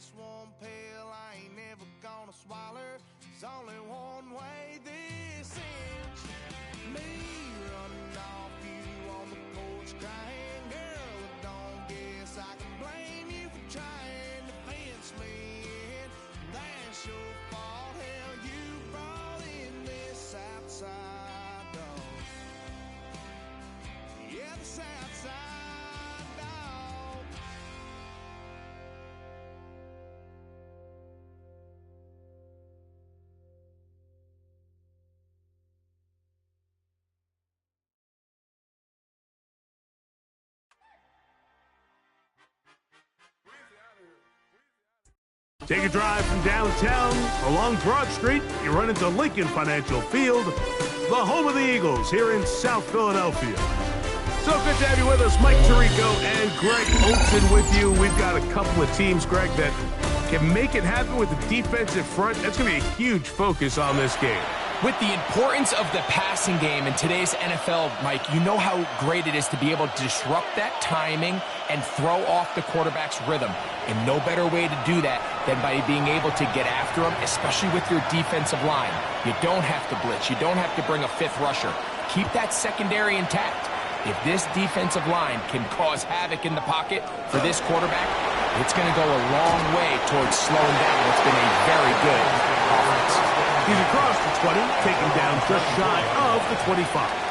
last one pill I ain't never gonna swallow. There's only one way this ends. Me running off you on the porch crying, girl, I don't guess I can blame you for trying to fence me in. That's your fault, hell, you brought in this outside dog. Yeah, this outside dog. Take a drive from downtown along Broad Street. You run into Lincoln Financial Field, the home of the Eagles here in South Philadelphia. So good to have you with us. Mike Tirico and Greg Olson with you. We've got a couple of teams, Greg, that can make it happen with the defensive front. That's going to be a huge focus on this game. With the importance of the passing game in today's NFL, Mike, you know how great it is to be able to disrupt that timing and throw off the quarterback's rhythm. And no better way to do that than by being able to get after him, especially with your defensive line. You don't have to blitz. You don't have to bring a fifth rusher. Keep that secondary intact. If this defensive line can cause havoc in the pocket for this quarterback, it's going to go a long way towards slowing down what's been a very good offense. He's across the 20, taken down just shy of the 25.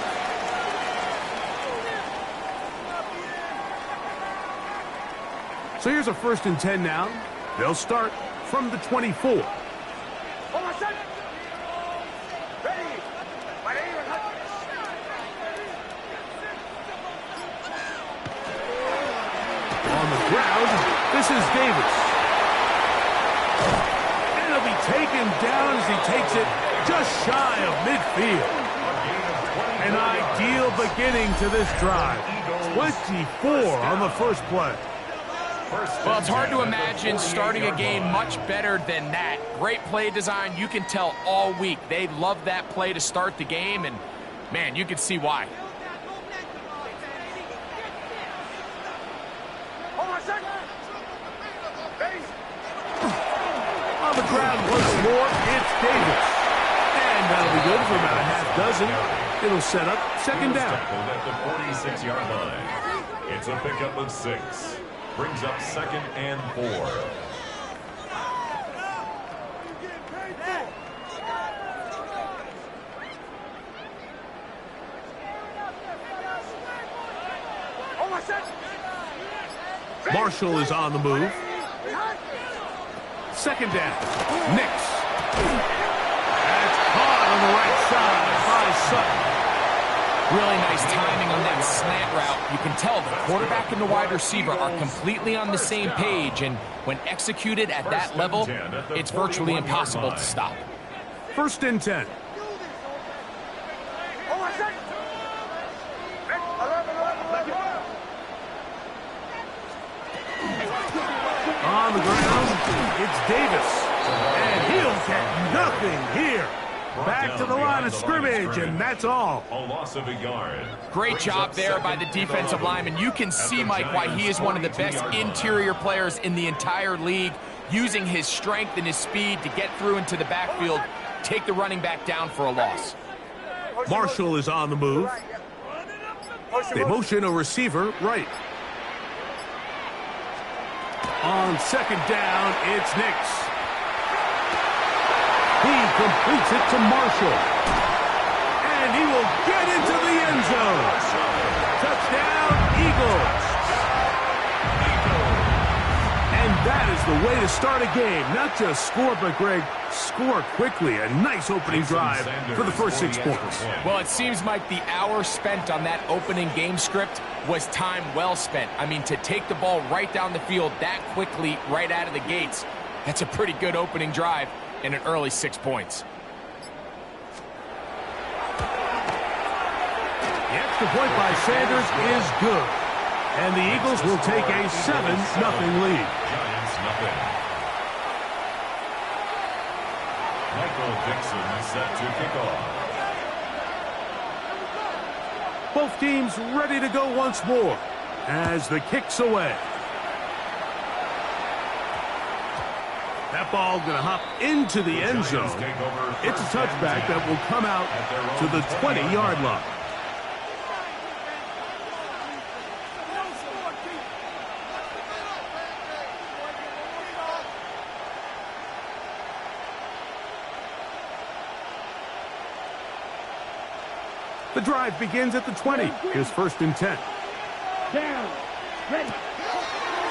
So here's a 1st and 10 now. They'll start from the 24. On the ground, this is Davis. And he'll be taken down as he takes it just shy of midfield. An ideal beginning to this drive. 24 on the first play. Well, it's hard to imagine starting a game much better than that. Great play design. You can tell all week they love that play to start the game, and, man, you can see why. On the ground once more, it's Davis. And that'll be good for about a half dozen. It'll set up 2nd down. At the 46-yard line. It's a pickup of 6. Brings up 2nd and 4. Marshall is on the move. 2nd down. Nix. That's caught on the right side by Sutton. Really nice timing on that slant route. You can tell the quarterback and the wide receiver are completely on the same page, and when executed at that level, it's virtually impossible to stop. 1st and 10. On the ground, it's Davis. And he'll get nothing here. Back to the line of scrimmage, and that's all. A loss of a yard. Great job there by the defensive lineman. You can see, Mike, why he is one of the best interior players in the entire league, using his strength and his speed to get through into the backfield, take the running back down for a loss. Marshall is on the move. They motion a receiver right. On 2nd down, it's Nix. He completes it to Marshall. And he will get into the end zone. Touchdown, Eagles. And that is the way to start a game. Not just score, but, Greg, score quickly. A nice opening drive for the first 6 points. Well, it seems like the hour spent on that opening game script was time well spent. I mean, to take the ball right down the field that quickly right out of the gates, that's a pretty good opening drive and an early 6 points. The extra point by Sanders is good. And the Eagles will take a 7-0 lead. Giants nothing. Michael Dixon set to kick off. Both teams ready to go once more as the kick's away. That ball going to hop into the end zone. It's a touchback that will come out to the 20-yard line. The drive begins at the 20. Here's 1st and 10. Down. Ready.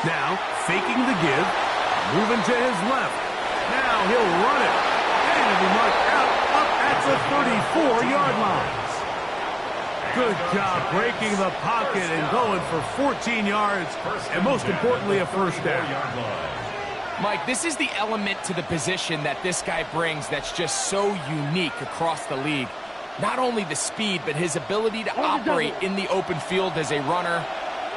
Now, faking the give. Moving to his left. Now he'll run it. And it'll be marked out up at the 34-yard line. Good job breaking the pocket and going for 14 yards. And most importantly, a first down. Mike, this is the element to the position that this guy brings that's just so unique across the league. Not only the speed, but his ability to operate in the open field as a runner.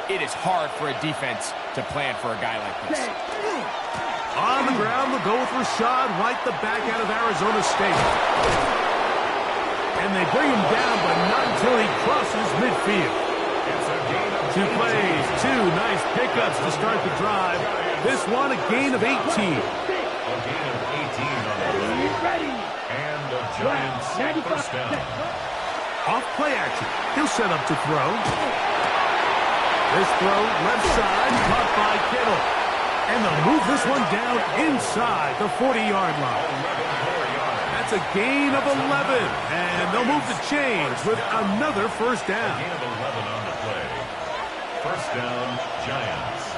It is hard for a defense to plan for a guy like this. On the ground, they'll go with Rachaad White, the back out of Arizona State. And they bring him down, but not until he crosses midfield. 2 plays, 2 nice pickups to start the drive. This one, a gain of 18. A gain of 18 on the play. And the Giants first down. Off play action. He'll set up to throw. This throw, left side, caught by Kittle. And they'll move this one down inside the 40-yard line. That's a gain of 11. And they'll move the chains with another first down. A gain of 11 on the play. First down, Giants.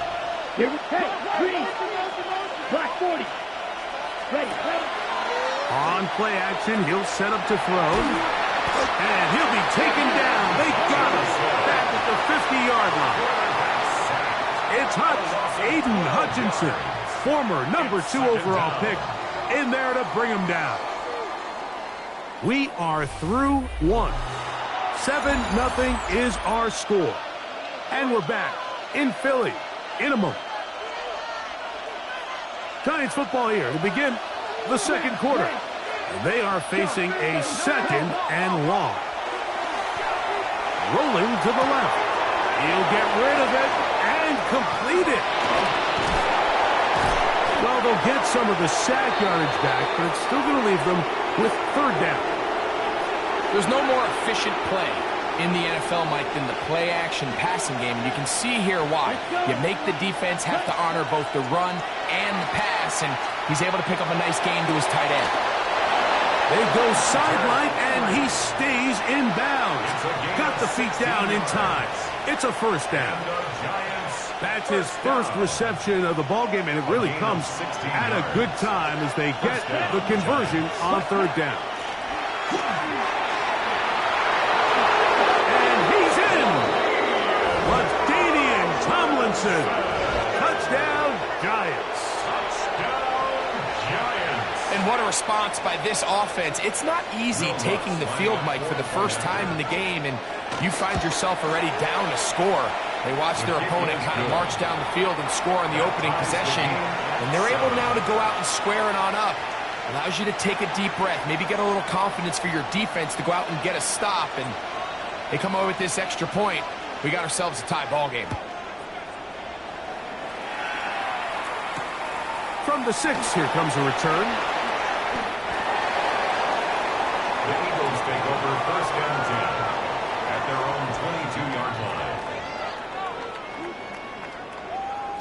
Here we go. Green. Black 40. Ready. On play action, he'll set up to throw. And he'll be taken down. They got him back at the 50-yard line. It's Aiden Hutchinson, former number 2 overall pick, in there to bring him down. We are through 1. 7-0 is our score. And we're back in Philly in a moment. Giants football here to begin the second quarter. And they are facing a 2nd and long. Rolling to the left. He'll get rid of it and complete it. Well, they'll get some of the sack yardage back, but it's still going to leave them with 3rd down. There's no more efficient play in the NFL, Mike, than the play-action passing game. And you can see here why. You make the defense have to honor both the run and the pass, and he's able to pick up a nice gain to his tight end. They go sideline, and he stays in bounds. Got the feet down in time. It's a first down. That's his first reception of the ballgame, and it really comes at a good time as they get the conversion on 3rd down. And he's in! LaDainian Tomlinson. Touchdown, Giants. And what a response by this offense. It's not easy taking the field, Mike, for the first time in the game, and you find yourself already down a score. They watch their opponent kind of march down the field and score on the opening possession, and they're able now to go out and square it on up. Allows you to take a deep breath, maybe get a little confidence for your defense to go out and get a stop, and they come away with this extra point. We got ourselves a tie ball game. From the 6, here comes a return. The Eagles take over 1st and 10 at their own 22-yard line.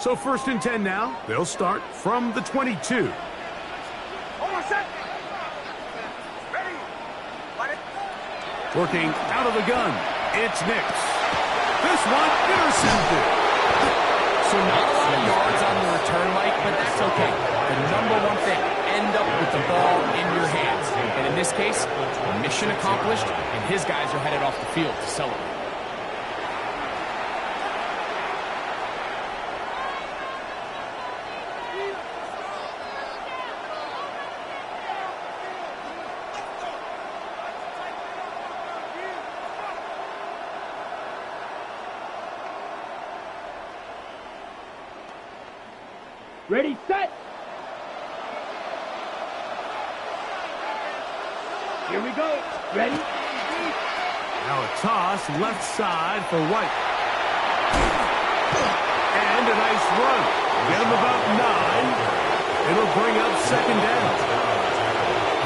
So 1st and 10 now. They'll start from the 22. Working out of the gun. It's Nix. This one intercepted. So not a lot of yards on the return, Mike, but that's okay. The number one thing, end up with the ball in your hands. And in this case, mission accomplished, and his guys are headed off the field to celebrate. Ready, set. Here we go. Ready? Now a toss left side for White. And a nice run. Get him about 9. It'll bring up second down.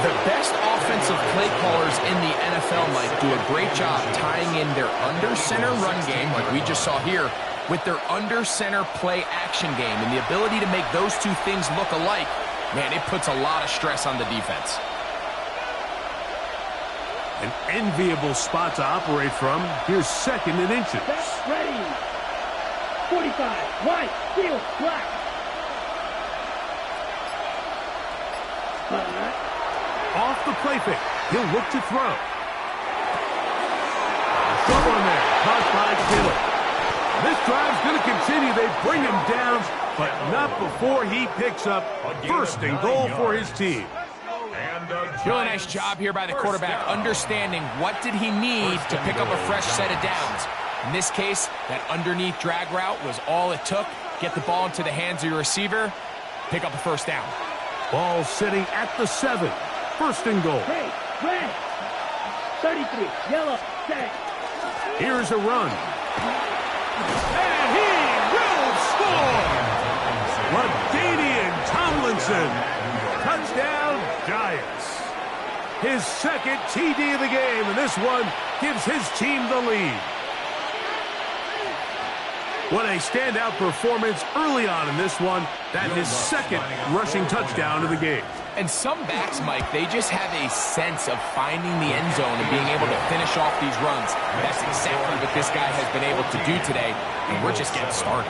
The best offensive play callers in the NFL, Mike, do a great job tying in their under-center run game, like we just saw here, with their under-center play action game. And the ability to make those two things look alike, man, it puts a lot of stress on the defense. An enviable spot to operate from. Here's second and inches. Ready. 45. White. Field. Black. Off the play fake. He'll look to throw. Someone there. Caught by Kittle. This drive's going to continue. They bring him down, but not before he picks up first and goal for his team. Really nice job here by the quarterback, understanding what did he need to pick up a fresh set of downs. In this case, that underneath drag route was all it took. Get the ball into the hands of your receiver, pick up a first down. Ball sitting at the 7. First and goal. Hey, red. 33. Yellow. Set. Here's a run. And he will score! LaDainian Tomlinson. Touchdown, Giants. His second TD of the game, and this one gives his team the lead. What a standout performance early on in this one. That his second rushing touchdown of the game. And some backs, Mike, they just have a sense of finding the end zone and being able to finish off these runs. That's exactly what this guy has been able to do today, and we're just getting started.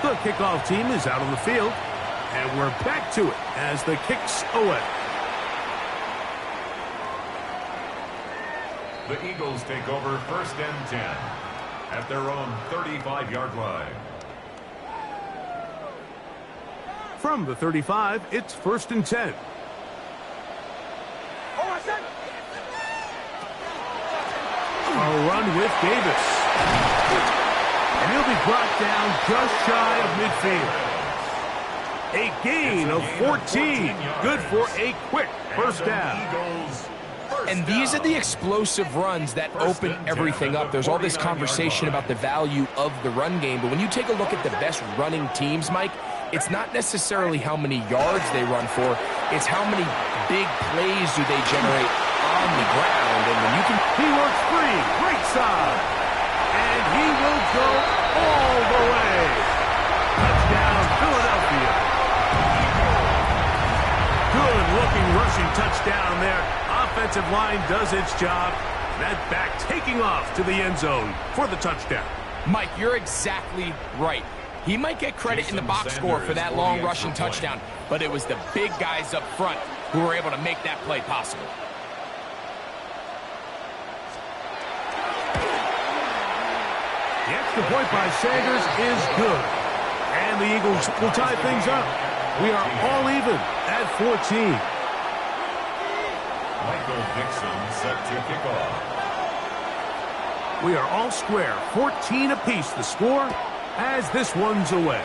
The kickoff team is out on the field, and we're back to it as the kick's away. The Eagles take over first and 10 at their own 35-yard line. From the 35, it's first and 10. A run with Davis. And he'll be brought down just shy of midfield. A gain of 14. Good for a quick first down. And these are the explosive runs that open everything up. There's all this conversation about the value of the run game, but when you take a look at the best running teams, Mike, it's not necessarily how many yards they run for, it's how many big plays do they generate on the ground. And when you can... He works free, right side, and he will go all the way. Touchdown, Philadelphia. Good-looking rushing touchdown there. Offensive line does its job. That back taking off to the end zone for the touchdown. Mike, you're exactly right. He might get credit in the box score for that long rushing touchdown, but it was the big guys up front who were able to make that play possible. The extra point by Sanders is good. And the Eagles will tie things up. We are all even at 14. Michael Dixon set to kick off. We are all square, 14 apiece the score as this one's away.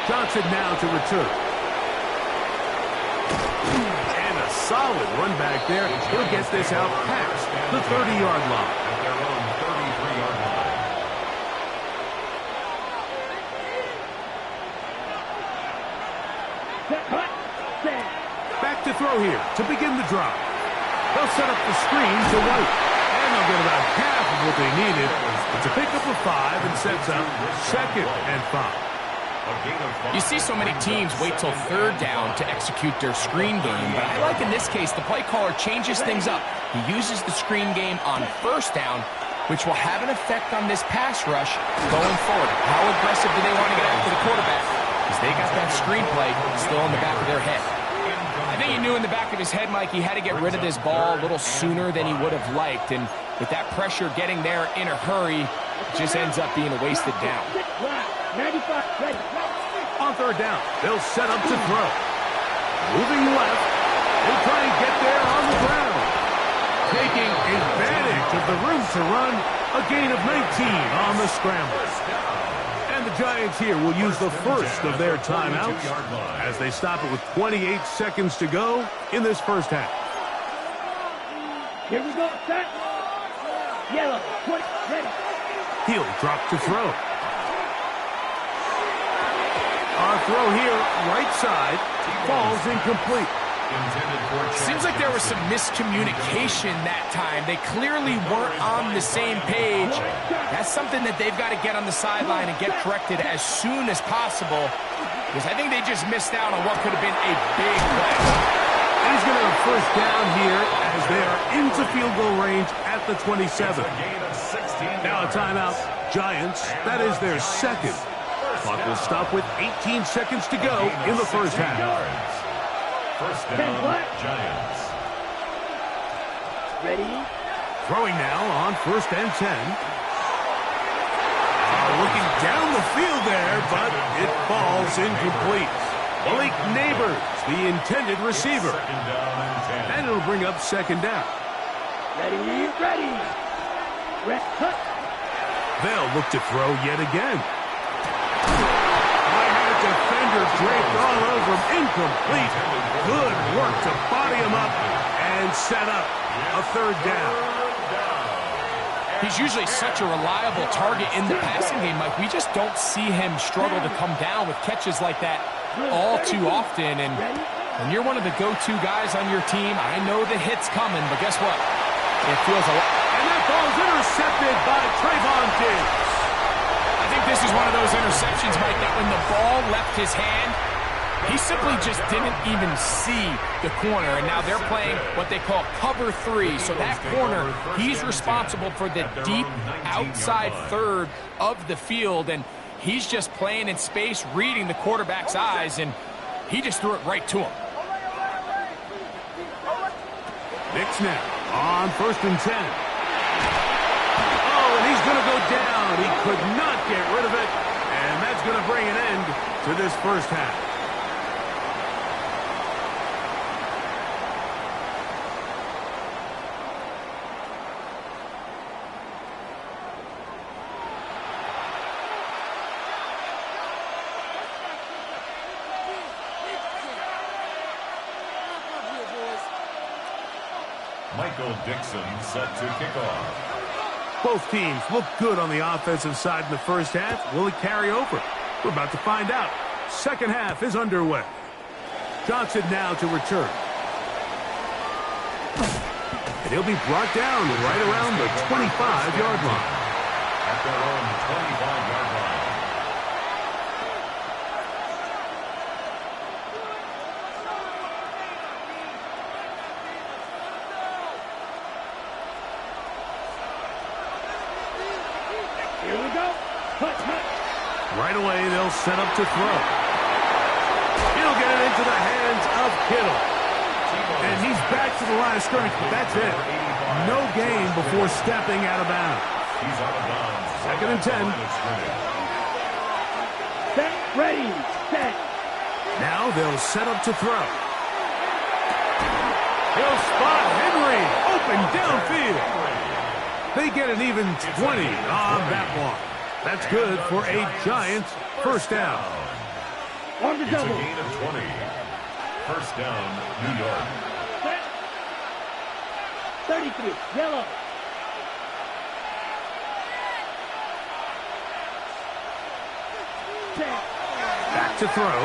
Johnson now to return. And a solid run back there. He'll get this out past the 30-yard line. At their own 33-yard line. Back to throw here to begin the drive. They'll set up the screen to White. And they'll get about half of what they needed. It's a pickup of 5 and sets up second and 5. You see so many teams wait till third down to execute their screen game, but I like in this case the play caller changes things up. He uses the screen game on first down, which will have an effect on this pass rush going forward. How aggressive do they want to get after the quarterback? Because they got that screen play still in the back of their head. I think he knew in the back of his head, Mike, he had to get rid of this ball a little sooner than he would have liked, and with that pressure getting there in a hurry, it just ends up being a wasted down. 95, ready. On third down, they'll set up to throw. Moving left, they'll try and get there on the ground. Taking advantage of the room to run, a gain of 19 on the scramble. And the Giants here will use the first of their timeouts as they stop it with 28 seconds to go in this first half. Here we go, set. Yellow, 20, ready. He'll drop to throw. Our throw here, right side, falls incomplete. Seems like there was some miscommunication that time. They clearly weren't on the same page. That's something that they've got to get on the sideline and get corrected as soon as possible, because I think they just missed out on what could have been a big play. He's going to have first down here as they are into field goal range at the 27. Now a timeout. Giants, that is their second. Clock will stop with 18 seconds to go in the first half. First down, Giants. Ready? Throwing now on 1st and 10. Looking down the field there, but it falls incomplete. Malik Neighbors, the intended receiver. And it'll bring up 2nd down. Ready? Ready. Cut. They'll look to throw yet again. Defender draped all over him, incomplete. Good work to body him up and set up a 3rd down. He's usually such a reliable target in the passing game, Mike. We just don't see him struggle to come down with catches like that all too often. And when you're one of the go-to guys on your team, I know the hit's coming, but guess what? It feels a lot. And that ball's intercepted by Trayvon Diggs. I think this is one of those interceptions, Mike, that when the ball left his hand, he simply just didn't even see the corner. And now they're playing what they call cover 3. So that corner, he's responsible for the deep outside 3rd of the field. And he's just playing in space, reading the quarterback's eyes, and he just threw it right to him. Nick snap on 1st and 10. And he's going to go down. He could not get rid of it, and that's going to bring an end to this first half. Michael Dixon set to kick off. Both teams look good on the offensive side in the first half. Will it carry over? We're about to find out. Second half is underway. Johnson now to return. And he'll be brought down right around the 25-yard line. At their own 25-yard line. Right away, they'll set up to throw. He'll get it into the hands of Kittle. And he's back to the line of scrimmage, but that's it. No gain before stepping out of bounds. He's out of bounds. 2nd and 10. Set, ready, set. Now they'll set up to throw. He'll spot Henry open downfield. They get an even 20 on that one. That's good for a Giants first down. On the double. It's a gain of 20. First down, New York. 33, yellow. Back to throw.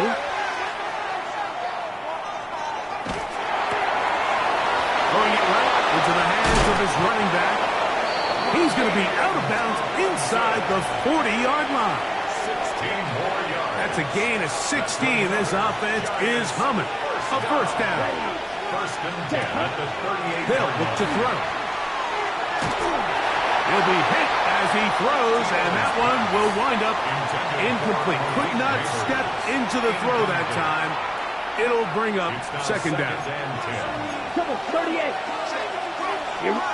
Throwing it right into the hands of his running back. He's going to be out of bounds inside the 40-yard line. 16 more yards. That's a gain of 16. This offense is humming. A first down. First and 10 at the 38. They'll look to throw. He'll be hit as he throws, and that one will wind up incomplete. Could not step into the throw that time. It'll bring up 2nd down. Double 38.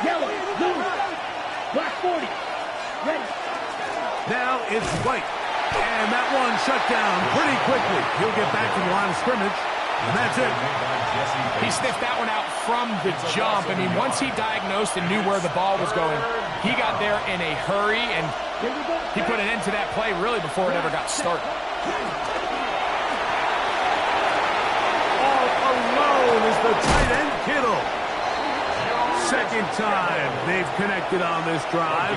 Yellow, blue. Black 40. Ready. Now it's White. And that one shut down pretty quickly. He'll get back to the line of scrimmage. And that's it. He sniffed that one out from the jump. I mean, once he diagnosed and knew where the ball was going, he got there in a hurry, and he put an end to that play really before it ever got started. All alone is the tight end, Kittle. second time they've connected on this drive.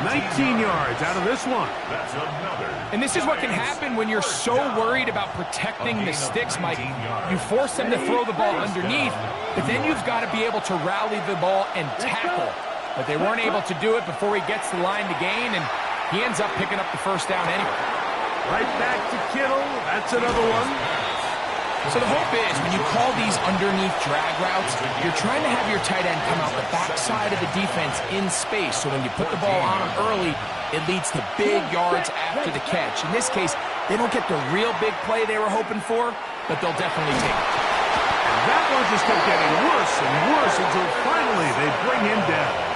19 yards out of this one. That's another. And this is what can happen when you're so worried about protecting the sticks, Mike. You force them to throw the ball underneath, but then you've got to be able to rally the ball and tackle. But they weren't able to do it before he gets the line to gain, and he ends up picking up the first down anyway. Right back to Kittle. That's another one. So the hope is when you call these underneath drag routes, you're trying to have your tight end come out the backside of the defense in space. So when you put the ball on him early, it leads to big yards after the catch. In this case, they don't get the real big play they were hoping for, but they'll definitely take it. And that one just kept getting worse and worse until finally they bring him down.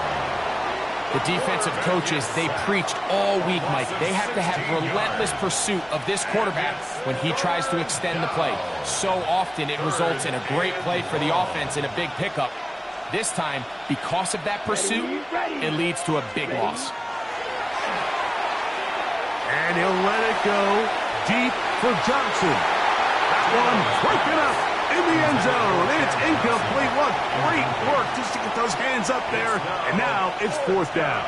The defensive coaches, they preached all week, Mike. They have to have relentless pursuit of this quarterback when he tries to extend the play. So often it results in a great play for the offense and a big pickup. This time, because of that pursuit, it leads to a big loss. And he'll let it go deep for Johnson. That one broken up in the end zone. It's incomplete. What great work just to get those hands up there. And now it's fourth down.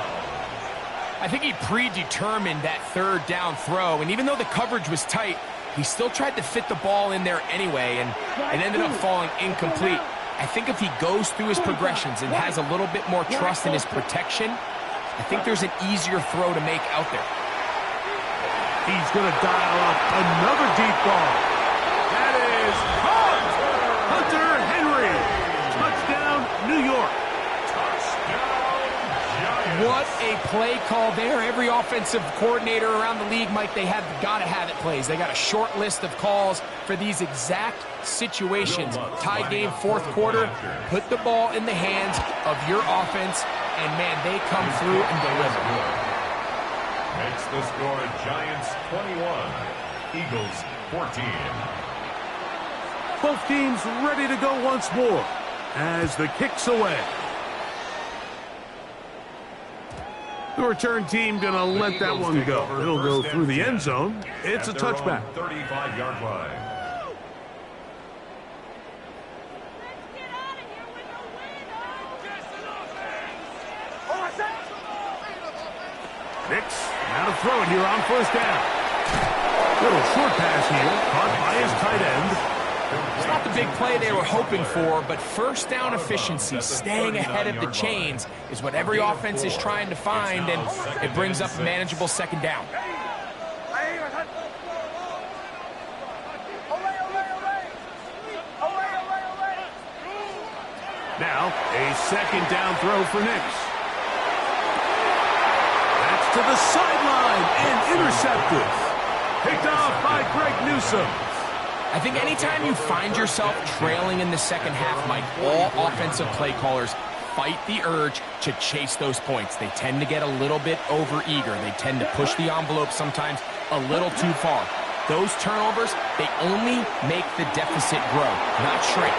I think he predetermined that third down throw, and even though the coverage was tight, he still tried to fit the ball in there anyway, and it ended up falling incomplete. I think if he goes through his progressions and has a little bit more trust in his protection, I think there's an easier throw to make out there. He's going to dial up another deep ball. That is caught! Hunter Henry. Touchdown, New York. What a play call there. Every offensive coordinator around the league, Mike, they have got to have it plays. They got a short list of calls for these exact situations. Tie game, fourth quarter. Put the ball in the hands of your offense, and, man, they come through and deliver. Makes the score Giants 21, Eagles 14. Both teams ready to go once more as the kick's away. The return team going to let that one go. It'll go through the end zone. It's a touchback. 35-yard line. Nix, now to throw it here on first down. Little short pass here, caught by his tight end. It's not the big play they were hoping for, but first down efficiency, staying ahead of the chains, is what every offense is trying to find, and it brings up a manageable second down. Now, a second down throw for Nix. That's to the sideline and intercepted. Picked off by Greg Newsome. I think anytime you find yourself trailing in the second half, Mike, all offensive play callers fight the urge to chase those points. They tend to get a little bit overeager. They tend to push the envelope sometimes a little too far. Those turnovers, they only make the deficit grow, not shrink.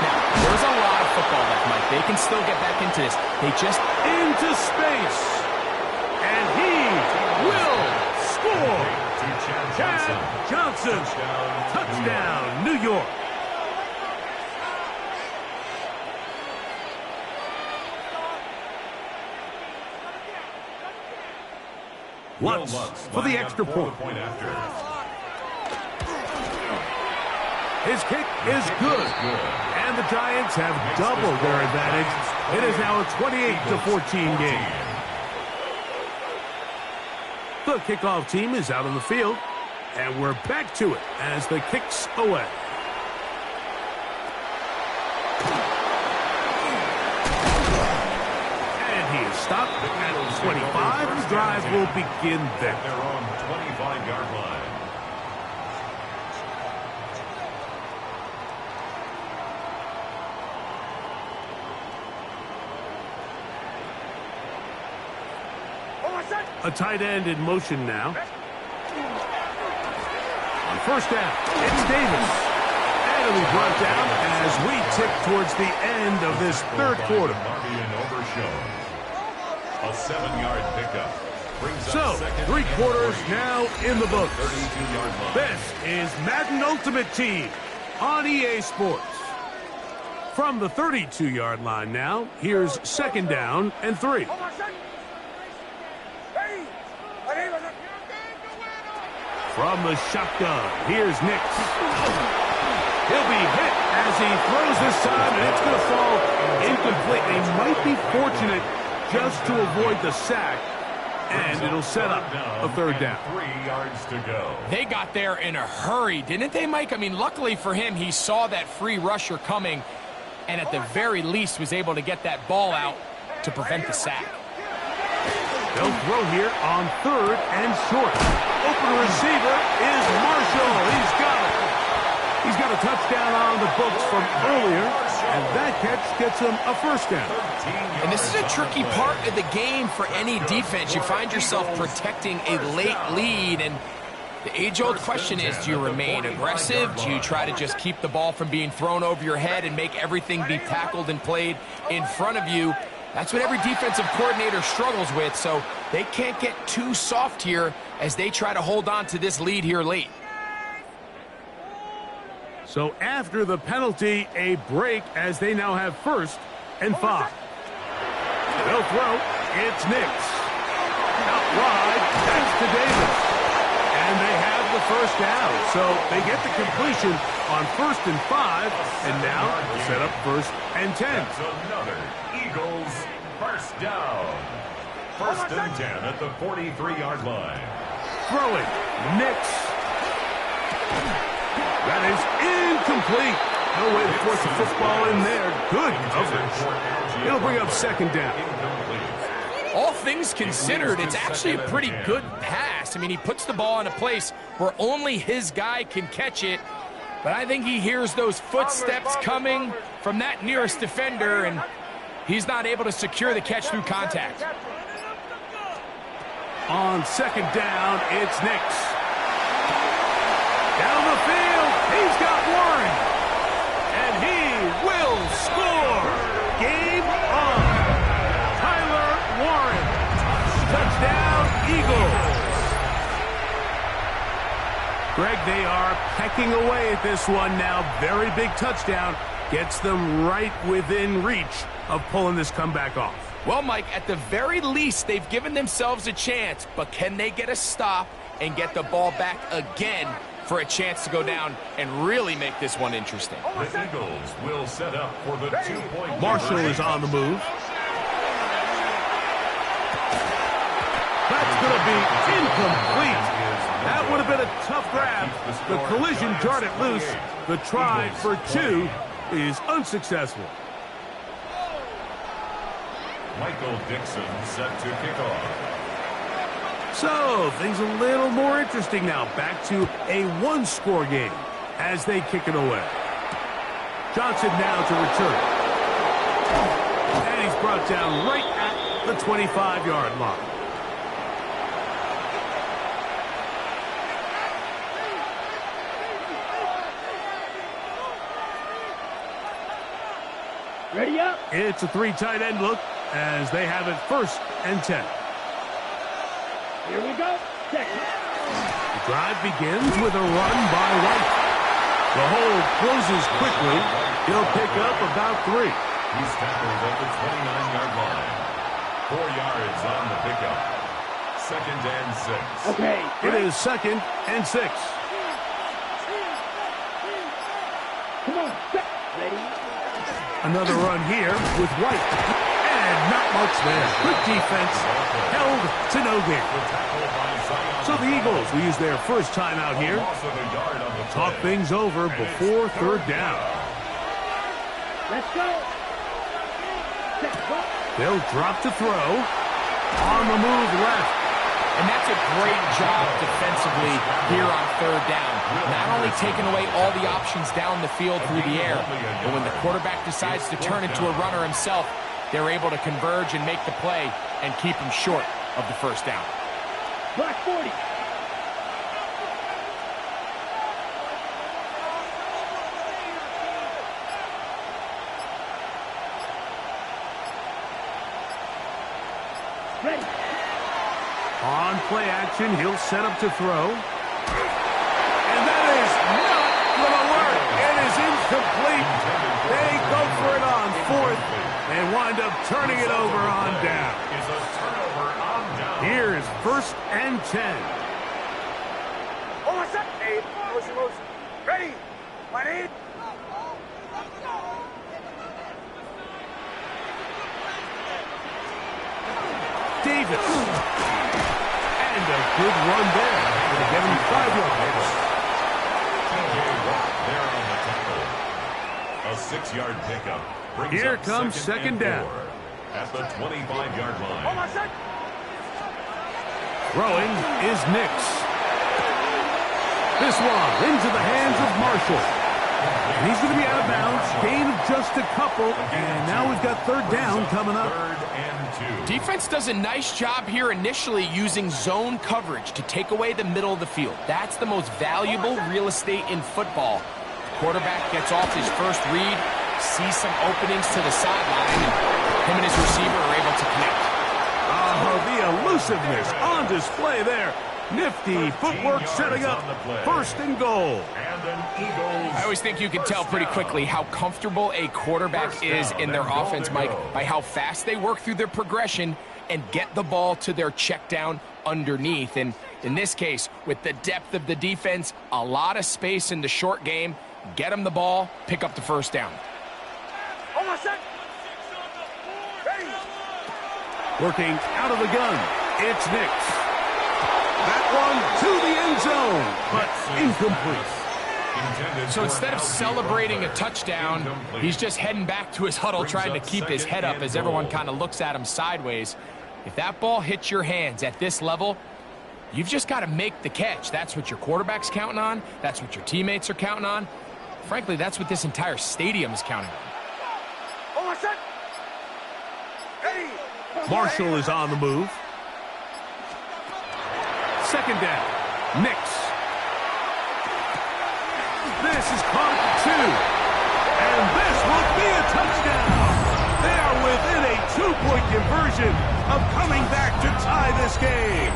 Now, there's a lot of football left, Mike. They can still get back into this. They just... into space. And he will score. Chad Johnson. Touchdown, New York. Lutz for the extra point. His kick is good. And the Giants have doubled their advantage. It is now a 28-14 game. The kickoff team is out on the field, and we're back to it as the kick's away. And he is stopped at 25. The drive will begin there. They're on 25-yard line. A tight end in motion now. On first down, it's Davis. And it'll be brought down as we tick towards the end of this third quarter. A 7-yard pickup. So, 3 quarters now in the books. This is Madden Ultimate Team on EA Sports. From the 32-yard line now, here's 2nd down and 3. From the shotgun, here's Nix. He'll be hit as he throws this time, and it's going to fall incomplete. They might be fortunate just to avoid the sack, and it'll set up a 3rd down. 3 yards to go. They got there in a hurry, didn't they, Mike? I mean, luckily for him, he saw that free rusher coming, and at the very least was able to get that ball out to prevent the sack. They'll throw here on 3rd and short. Open receiver is Marshall. He's got it. He's got a touchdown on the books from earlier, and that catch gets him a 1st down. And this is a tricky part of the game for any defense. You find yourself protecting a late lead, and the age-old question is, do you remain aggressive? Do you try to just keep the ball from being thrown over your head and make everything be tackled and played in front of you? That's what every defensive coordinator struggles with, so they can't get too soft here as they try to hold on to this lead here late. So after the penalty, a break as they now have 1st and 5. They'll throw. It's Nix. Out wide. That's to Davis. And they have the 1st down. So they get the completion on 1st and 5. And now they'll set up 1st and 10. That's another Eagles 1st down. 1st and 10 at the 43-yard line. Throwing. Nix. That is incomplete. No way to force the football in there. Good coverage. It'll bring up 2nd down. All things considered, it's actually a pretty good pass. I mean, he puts the ball in a place where only his guy can catch it. But I think he hears those footsteps coming from that nearest defender, and he's not able to secure the catch through contact. On 2nd down, it's Nix. Down the field, he's got Warren. And he will score. Game on. Tyler Warren. Touchdown, Eagles. Greg, they are pecking away at this one now. Very big touchdown. Gets them right within reach of pulling this comeback off. Well, Mike, at the very least, they've given themselves a chance, but can they get a stop and get the ball back again for a chance to go down and really make this one interesting? The Eagles will set up for the 2-point. Marshall is on the move. That's going to be incomplete. That would have been a tough grab. The collision darted loose. The try for 2 is unsuccessful. Michael Dixon set to kick off. So, things a little more interesting now. Back to a 1-score game as they kick it away. Johnson now to return. And he's brought down right at the 25-yard line. Ready up. It's a 3 tight end look as they have it 1st and 10. Here we go. 2nd. The drive begins with a run by White. The hole closes quickly. He'll pick up about 3. He's tackled at the 29-yard line. 4 yards on the pickup. 2nd and 6. Okay. It is 2nd and 6. Come on. Ready. Another run here with White. And not much there. Good defense. Held to no gain. So the Eagles will use their 1st timeout here. Talk things over before 3rd down. Let's go. They'll drop to throw. On the move left. And that's a great job defensively here on 3rd down. Not only taking away all the options down the field through the air, but when the quarterback decides to turn into a runner himself, they're able to converge and make the play and keep him short of the 1st down. Black 40. Ready. On play action, he'll set up to throw. And that is not going to work. It is incomplete. They go for 10. Oh, what's up, Dave? Motion. Ready? 1-8. Davis. And a good run there. Going to get him 5 yards. TJ Watt there on the tackle. A 6-yard pickup. Brings Here up comes second down. At the 25-yard line. Oh, what's up? Throwing is Nix. This one into the hands of Marshall. And he's going to be out of bounds. Gain of just a couple. And now we've got third down coming up. 3rd and 2. Defense does a nice job here initially using zone coverage to take away the middle of the field. That's the most valuable real estate in football. The quarterback gets off his first read, sees some openings to the sideline, and him and his receiver are able to connect. Oh, the elusiveness on display there. Nifty footwork setting up 1st and goal. And an Eagles. I always think you can tell pretty quickly how comfortable a quarterback is in their offense, Mike, by how fast they work through their progression and get the ball to their check down underneath. And in this case, with the depth of the defense, a lot of space in the short game, get them the ball, pick up the first down. Oh, what's up? Ready? Working out of the gun. It's Nix. That one to the end zone, but incomplete. So instead of celebrating a touchdown, he's just heading back to his huddle trying to keep his head up as everyone kind of looks at him sideways. If that ball hits your hands at this level, you've just got to make the catch. That's what your quarterback's counting on. That's what your teammates are counting on. Frankly, that's what this entire stadium is counting on. Oh, what's up? Ready? Marshall is on the move. Second down. Nix. This is caught at 2. And this will be a touchdown. They are within a 2-point conversion of coming back to tie this game.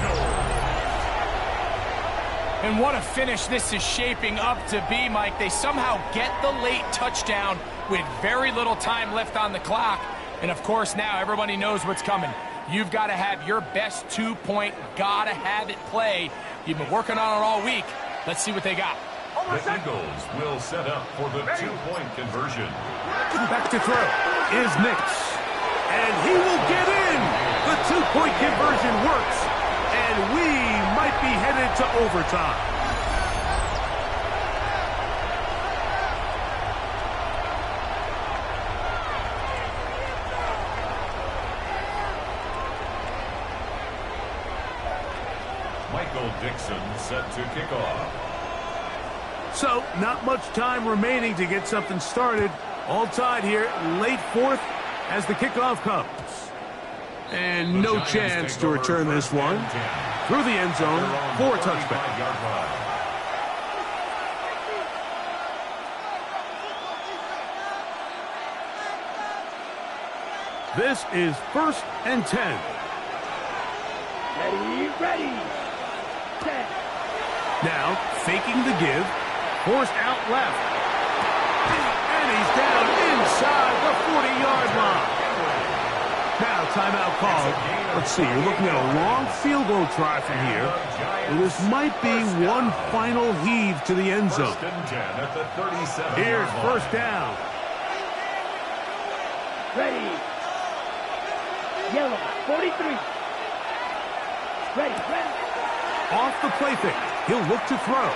And what a finish this is shaping up to be, Mike. They somehow get the late touchdown with very little time left on the clock. And, of course, now everybody knows what's coming. You've got to have your best 2-point, gotta have it play. You've been working on it all week. Let's see what they got. The Eagles will set up for the 2-point conversion. Back to throw is Nix. And he will get in. The 2-point conversion works. And we might be headed to overtime. Michael Dixon set to kick off. So, not much time remaining to get something started. All tied here, late 4th as the kickoff comes. And no chance to return this one. Through the end zone for a touchback. This is 1st and 10. Ready. 10. Now, faking the give. Forced out left. And he's down inside the 40-yard line. Now, timeout called. Let's see, you're looking at a long field goal try from here. Well, this might be one final heave to the end zone. 1st and 10 at the 37. Here's first down. Ready. Yellow, 43. Ready. Off the play fake. He'll look to throw.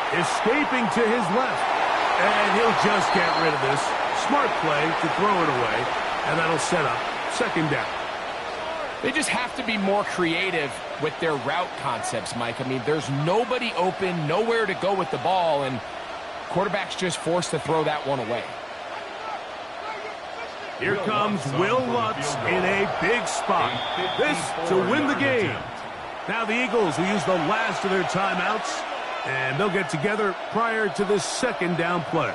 Escaping to his left. And he'll just get rid of this. Smart play to throw it away. And that'll set up second down. They just have to be more creative with their route concepts, Mike. I mean, there's nobody open, nowhere to go with the ball, and quarterback's just forced to throw that one away. Here comes Will Lutz in a big spot. This to win the game. Now the Eagles will use the last of their timeouts, and they'll get together prior to this second down play.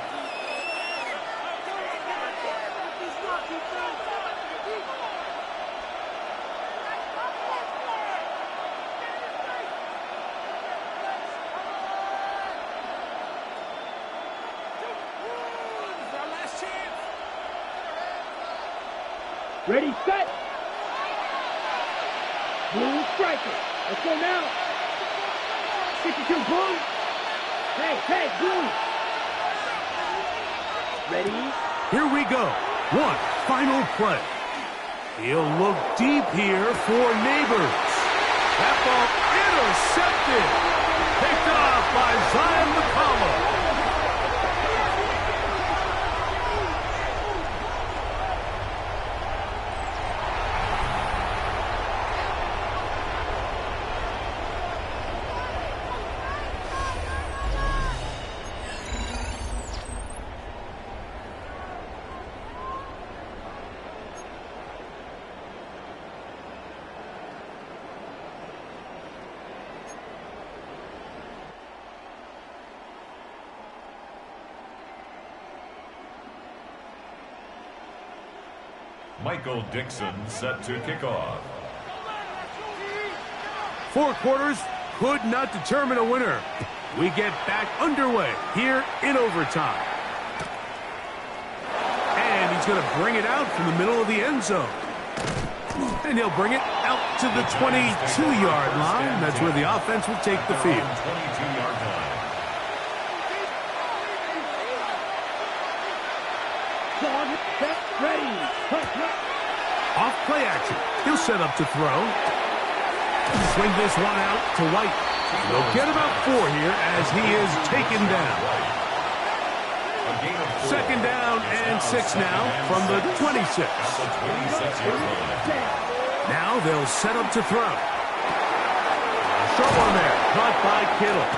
Ready, set. Blue striker. Let's go now. 52, Blue. Hey, Blue. Ready? Here we go. One final play. He'll look deep here for Neighbors. That ball intercepted. Picked off by Zion McCollum. Michael Dixon set to kick off. 4 quarters could not determine a winner. We get back underway here in overtime. And he's going to bring it out from the middle of the end zone. And he'll bring it out to the 22-yard line. That's where the offense will take the field. 22-yard line. Ready. Off play action. He'll set up to throw. Swing this one out to White. They'll get about 4 here as he is taken down. Second down and 6 now from the 26. Now they'll set up to throw. Short one there. Caught by Kittle.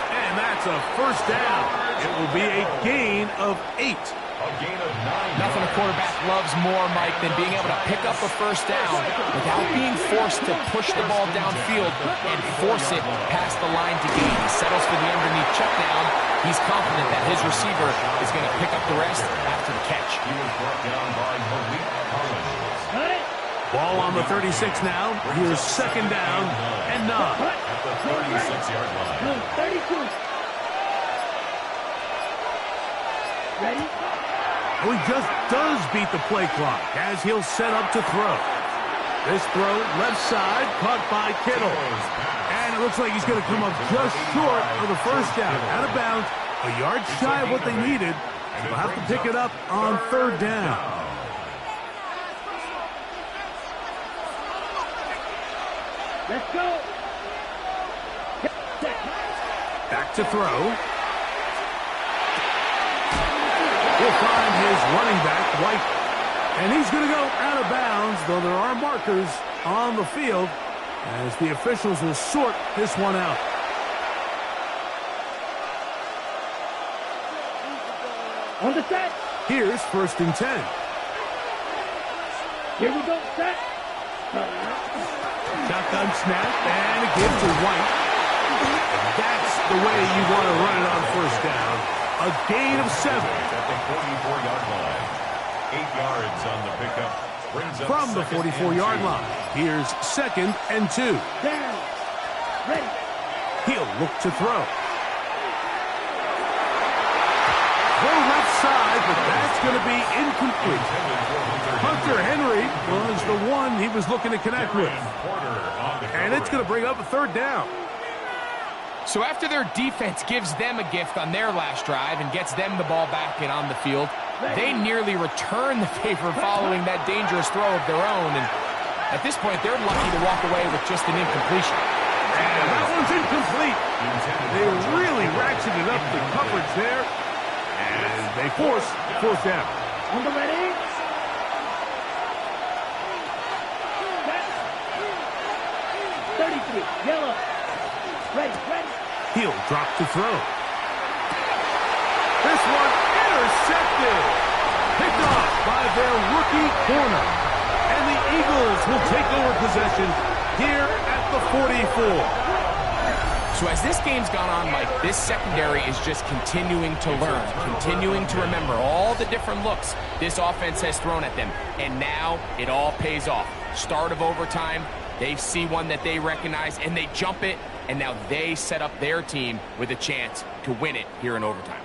And that's a first down. It will be a gain of 8. A gain of 9. Nothing a quarterback loves more, Mike, than being able to pick up a first down without being forced to push the ball downfield and force it past the line to gain. He settles for the underneath check down. He's confident that his receiver is going to pick up the rest after the catch. He was brought down by Malik Collins. Ball on the 36 now. Here's second down and 9. At the 36-yard line. 32. Ready? Oh, he just does beat the play clock as he'll set up to throw. This throw left side caught by Kittle. And it looks like he's going to come up just short of the first down. Out of bounds, a yard shy of what they needed. They'll have to pick it up on third down. Let's go. Back to throw. He'll find his running back, White. And he's going to go out of bounds, though there are markers on the field as the officials will sort this one out. On the set. Here's first and 10. Here we go, set. Shotgun snap and a give to White. That's the way you want to run it on first down. A gain of 7. At the 44-yard line. 8 yards on the pickup. Brings up From the 44-yard line. Here's second and 2. Down. Ready. He'll look to throw. Throw left side, but that's going to be incomplete. Hunter Henry was the one he was looking to connect with. And it's going to bring up a third down. So after their defense gives them a gift on their last drive and gets them the ball back and on the field, they nearly return the favor following that dangerous throw of their own. And at this point, they're lucky to walk away with just an incompletion. And that one's incomplete. They really ratcheted up the coverage there. And they force fourth down. On the ready. Set. 33. Yellow. Ready. He'll drop to throw. This one intercepted. Picked off by their rookie corner. And the Eagles will take over possession here at the 44. So as this game's gone on, Mike, this secondary is just continuing to learn, continuing to remember all the different looks this offense has thrown at them. And now it all pays off. Start of overtime, they see one that they recognize, and they jump it. And now they set up their team with a chance to win it here in overtime.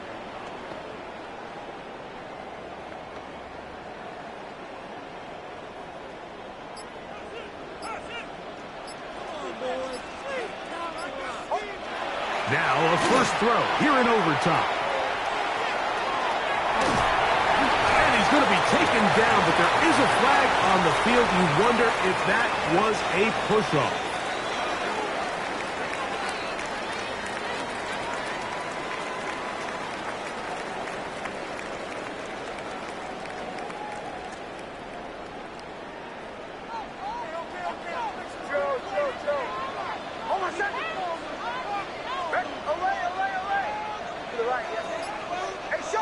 Now a first throw here in overtime. And he's going to be taken down, but there is a flag on the field. You wonder if that was a push-off.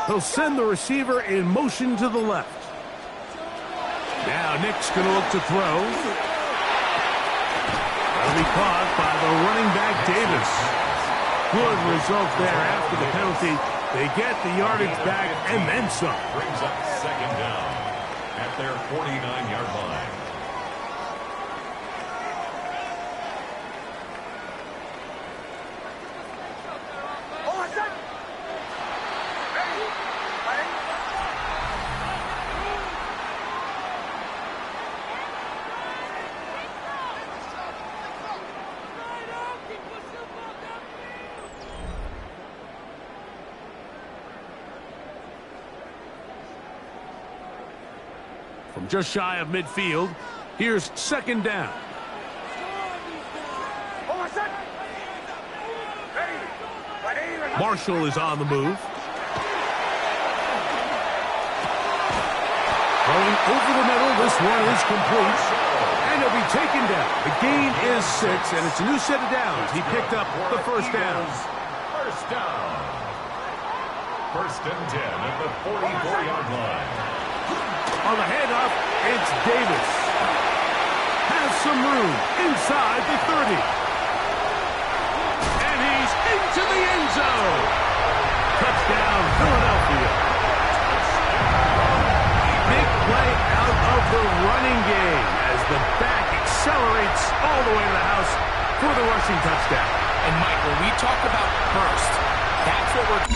He'll send the receiver in motion to the left. Now Nick's going to look to throw. That'll be caught by the running back, Davis. Good result there after the penalty. They get the yardage back and then some. Brings up second down at their 49-yard line. From just shy of midfield, here's second down. Marshall is on the move. Throwing over the middle, this one is complete. And he'll be taken down. The gain is 6, and it's a new set of downs. He picked up the first down. First down. First and 10 at the 44-yard line. On the handoff, it's Davis. Has some room inside the 30. And he's into the end zone. Touchdown, Philadelphia. Big play out of the running game as the back accelerates all the way to the house for the rushing touchdown. And Mike, when we talk about burst, that's what we're...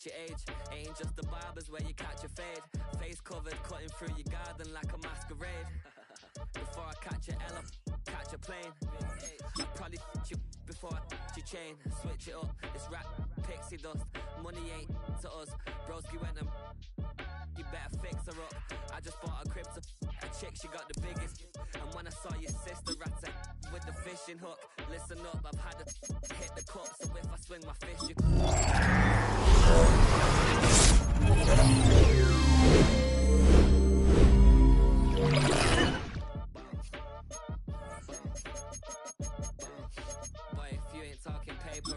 Your age ain't just the barbers where you catch a fade. Face covered, cutting through your garden like a masquerade. Before I catch a Ella, catch a plane. I probably you before I your chain. Switch it up, it's rap, pixie dust. Money ain't to us. Broski went and you better fix her up. I just bought a crib to a chick, she got the biggest. And when I saw your sister rat with the fishing hook, listen up, I've had to hit the cup. So if I swing my fist, you boy, if you ain't talking paper,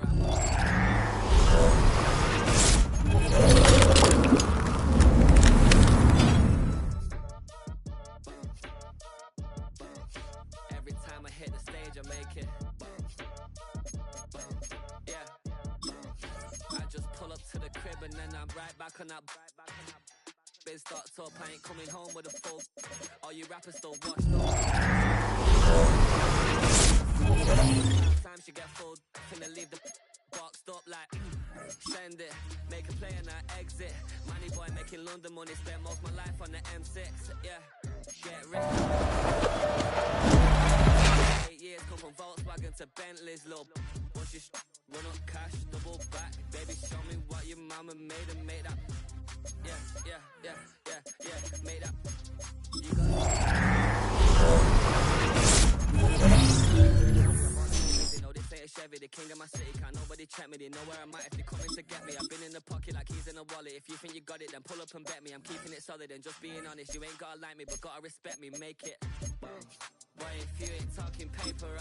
every time I hit the stage, I make it. Yeah. I just pull up to the crib and then I'm right back on that. Biz starts up, I ain't coming home with a full. All you rappers still washed up. Sometimes you get full, finna leave the boxed up like send it, make a play and I exit. Money boy making London money, spent most of my life on the M6. Yeah, get rich. 8 years come from Volkswagen to Bentley's, little. Once you run up cash, double back. Baby, show me what your mama made and make that. Yeah, make that. You got they know this ain't a Chevy, the king of my city. Can't nobody check me, they know where I'm at if they coming to get me. I've been in the pocket like keys in a wallet. If you think you got it, then pull up and bet me. I'm keeping it solid and just being honest. You ain't gotta like me, but gotta respect me, make it. Boy, if you ain't talking paper,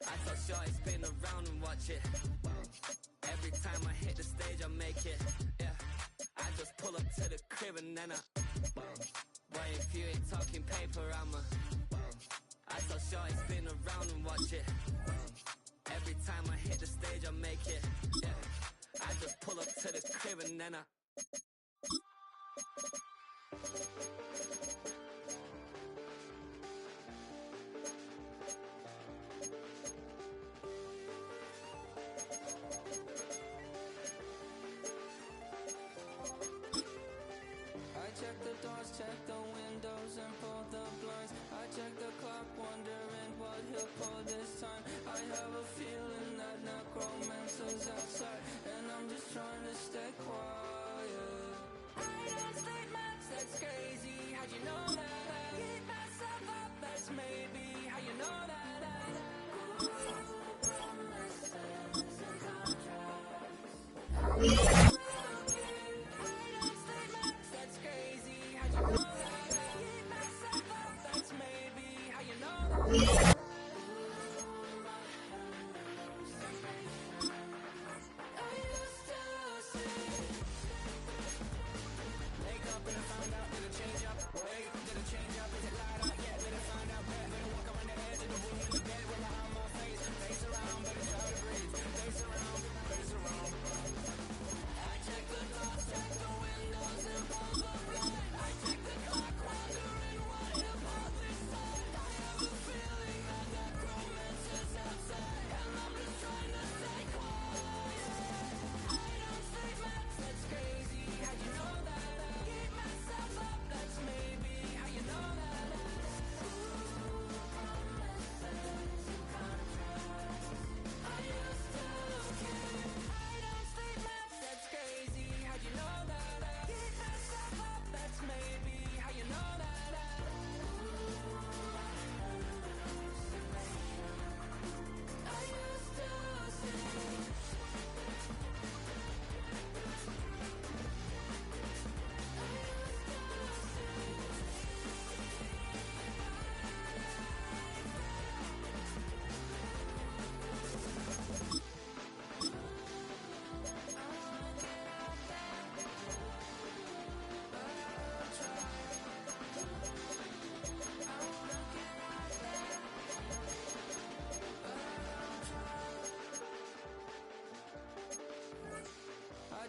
I thought shorty spin around and watch it. Every time I hit the stage, I make it. Yeah, I just pull up to the crib and then boy, if you ain't talking paper, I thought shorty spin around and watch it. Every time I hit the stage, I make it. Yeah, I just pull up to the crib and then check the clock, wondering what he'll pull this time. I have a feeling that necromancer's outside, and I'm just trying to stay quiet. I don't sleep much, that's crazy. How'd you know that? I keep myself up, that's maybe how you know that.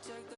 Check the